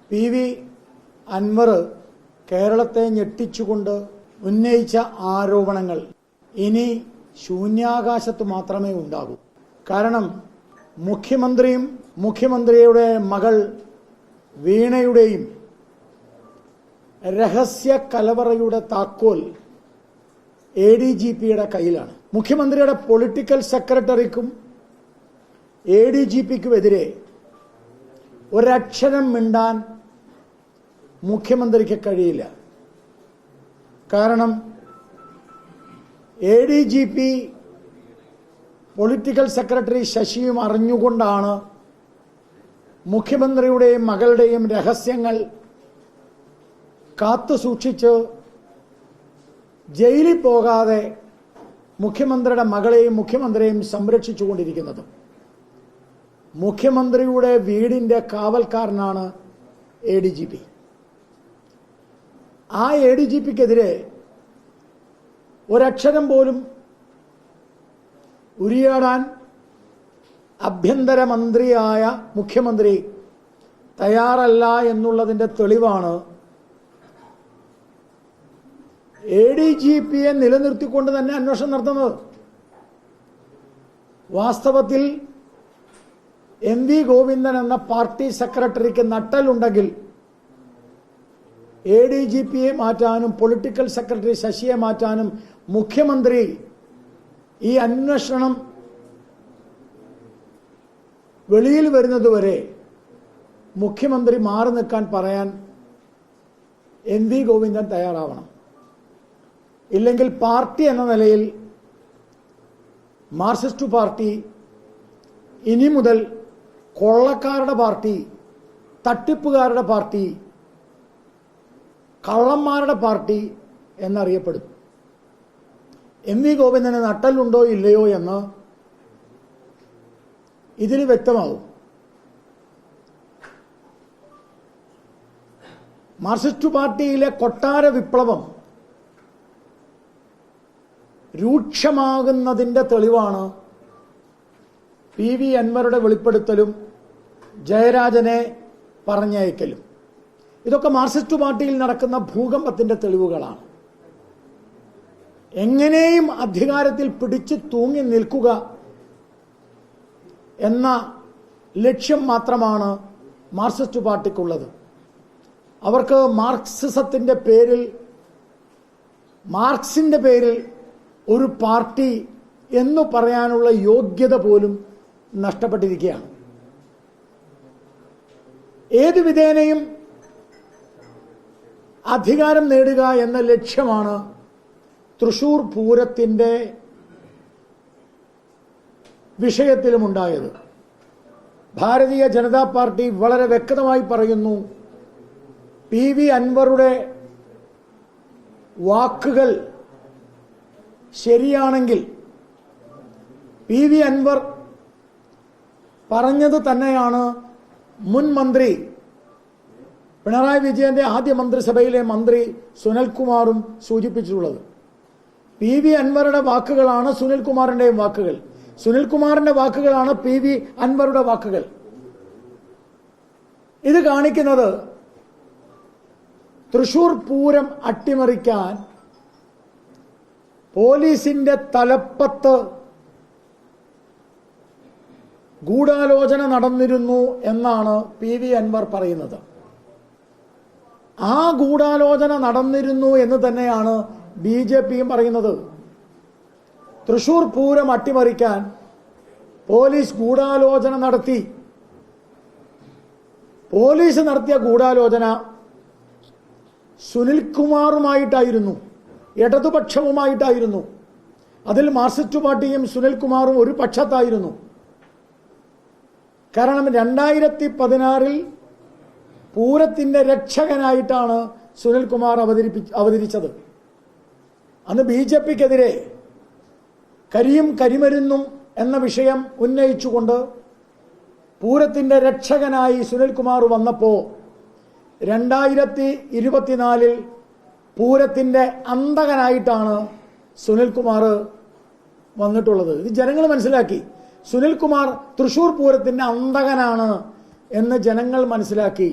PV Anwar കേരളത്തെ ഞെട്ടിച്ചുകൊണ്ട് ഉന്നയിച്ച ആരോപണങ്ങൾ ഇനി ശൂന്യാകാശത്ത് മാത്രമേ ഉണ്ടാകൂ. കാരണം മുഖ്യമന്ത്രിയും മുഖ്യമന്ത്രിയുടെ മകൾ വീണയുടെയും രഹസ്യ കലവറയുടെ താക്കോൽ ADGPയുടെ കയ്യിലാണ്. മുഖ്യമന്ത്രിയുടെ പൊളിറ്റിക്കൽ സെക്രട്ടറിക്കും ADGPക്കുമെതിരെ ഒരക്ഷരം മിണ്ടാൻ മുഖ്യമന്ത്രിക്ക് കഴിയില്ല. കാരണം ADGP പൊളിറ്റിക്കൽ സെക്രട്ടറി ശശിയും അറിഞ്ഞുകൊണ്ടാണ് മുഖ്യമന്ത്രിയുടെയും മകളുടെയും രഹസ്യങ്ങൾ കാത്തു സൂക്ഷിച്ച് ജയിലിൽ പോകാതെ മുഖ്യമന്ത്രിയുടെ മകളെയും മുഖ്യമന്ത്രിയെയും സംരക്ഷിച്ചുകൊണ്ടിരിക്കുന്നത്. മുഖ്യമന്ത്രിയുടെ വീടിന്റെ കാവൽക്കാരനാണ് ADGP. ആ ADGPക്കെതിരെ ഒരക്ഷരം പോലും ഉരിയാടാൻ ആഭ്യന്തരമന്ത്രിയായ മുഖ്യമന്ത്രി തയ്യാറല്ല എന്നുള്ളതിന്റെ തെളിവാണ് ADGPയെ നിലനിർത്തിക്കൊണ്ട് തന്നെ അന്വേഷണം നടത്തുന്നത്. വാസ്തവത്തിൽ MV ഗോവിന്ദൻ എന്ന പാർട്ടി സെക്രട്ടറിക്ക് നട്ടലുണ്ടെങ്കിൽ ADGPയെ മാറ്റാനും പൊളിറ്റിക്കൽ സെക്രട്ടറി ശശിയെ മാറ്റാനും മുഖ്യമന്ത്രി ഈ അന്വേഷണം വെളിയിൽ വരുന്നതുവരെ മുഖ്യമന്ത്രി മാറി നിൽക്കാൻ പറയാൻ MV ഗോവിന്ദൻ തയ്യാറാവണം. ഇല്ലെങ്കിൽ പാർട്ടി എന്ന നിലയിൽ മാർക്സിസ്റ്റ് പാർട്ടി ഇനി മുതൽ കൊള്ളക്കാരുടെ പാർട്ടി, തട്ടിപ്പുകാരുടെ പാർട്ടി, കള്ളന്മാരുടെ പാർട്ടി എന്നറിയപ്പെടും. MV ഗോവിന്ദന് നട്ടലുണ്ടോ ഇല്ലയോ എന്ന് ഇതിൽ വ്യക്തമാവും. മാർക്സിസ്റ്റ് പാർട്ടിയിലെ കൊട്ടാര വിപ്ലവം രൂക്ഷമാകുന്നതിന്റെ തെളിവാണ് PV അൻവറുടെ വെളിപ്പെടുത്തലും ജയരാജനെ പറഞ്ഞയക്കലും. ഇതൊക്കെ മാർക്സിസ്റ്റ് പാർട്ടിയിൽ നടക്കുന്ന ഭൂകമ്പത്തിന്റെ തെളിവുകളാണ്. എങ്ങനെയും അധികാരത്തിൽ പിടിച്ചു തൂങ്ങി നിൽക്കുക എന്ന ലക്ഷ്യം മാത്രമാണ് മാർക്സിസ്റ്റ് പാർട്ടിക്കുള്ളത്. അവർക്ക് മാർക്സിസത്തിന്റെ പേരിൽ, മാർക്സിന്റെ പേരിൽ ഒരു പാർട്ടി എന്ന് പറയാനുള്ള യോഗ്യത പോലും നഷ്ടപ്പെട്ടിരിക്കുകയാണ്. ഏതു വിധേനയും അധികാരം നേടുക എന്ന ലക്ഷ്യമാണ് തൃശൂർ പൂരത്തിന്റെ വിഷയത്തിലുമുണ്ടായത്. ഭാരതീയ ജനതാ പാർട്ടി വളരെ വ്യക്തമായി പറയുന്നു, PV അൻവറുടെ വാക്കുകൾ ശരിയാണെങ്കിൽ PV അൻവർ പറഞ്ഞത് തന്നെയാണ് മുൻ മന്ത്രി പിണറായി വിജയന്റെ ആദ്യ മന്ത്രിസഭയിലെ മന്ത്രി സുനിൽകുമാറും സൂചിപ്പിച്ചിട്ടുള്ളത്. PV അൻവറുടെ വാക്കുകളാണ് സുനിൽകുമാറിന്റെയും വാക്കുകൾ, സുനിൽകുമാറിന്റെ വാക്കുകളാണ് PV അൻവറുടെ വാക്കുകൾ. ഇത് കാണിക്കുന്നത് തൃശൂർ പൂരം അട്ടിമറിക്കാൻ പോലീസിന്റെ തലപ്പത്ത് ഗൂഢാലോചന നടന്നിരുന്നു എന്നാണ് PV അൻവർ പറയുന്നത്. ആ ഗൂഢാലോചന നടന്നിരുന്നു എന്ന് തന്നെയാണ് BJPയും പറയുന്നത്. തൃശൂർ പൂരം അട്ടിമറിക്കാൻ പോലീസ് ഗൂഢാലോചന നടത്തി. പോലീസ് നടത്തിയ ഗൂഢാലോചന സുനിൽകുമാറുമായിട്ടായിരുന്നു, ഇടതുപക്ഷവുമായിട്ടായിരുന്നു. അതിൽ മാർക്സിസ്റ്റ് പാർട്ടിയും സുനിൽകുമാറും ഒരു പക്ഷത്തായിരുന്നു. കാരണം 2016 പൂരത്തിന്റെ രക്ഷകനായിട്ടാണ് സുനിൽകുമാർ അവതരിച്ചത്. അന്ന് BJPക്കെതിരെ കരിയും കരിമരുന്നും എന്ന വിഷയം ഉന്നയിച്ചുകൊണ്ട് പൂരത്തിന്റെ രക്ഷകനായി സുനിൽകുമാർ വന്നപ്പോൾ 2024 പൂരത്തിന്റെ അന്തകനായിട്ടാണ് സുനിൽകുമാർ വന്നിട്ടുള്ളത്. ഇത് ജനങ്ങൾ മനസ്സിലാക്കി. സുനിൽകുമാർ തൃശൂർ പൂരത്തിന്റെ അന്തകനാണ് എന്ന് ജനങ്ങൾ മനസ്സിലാക്കി.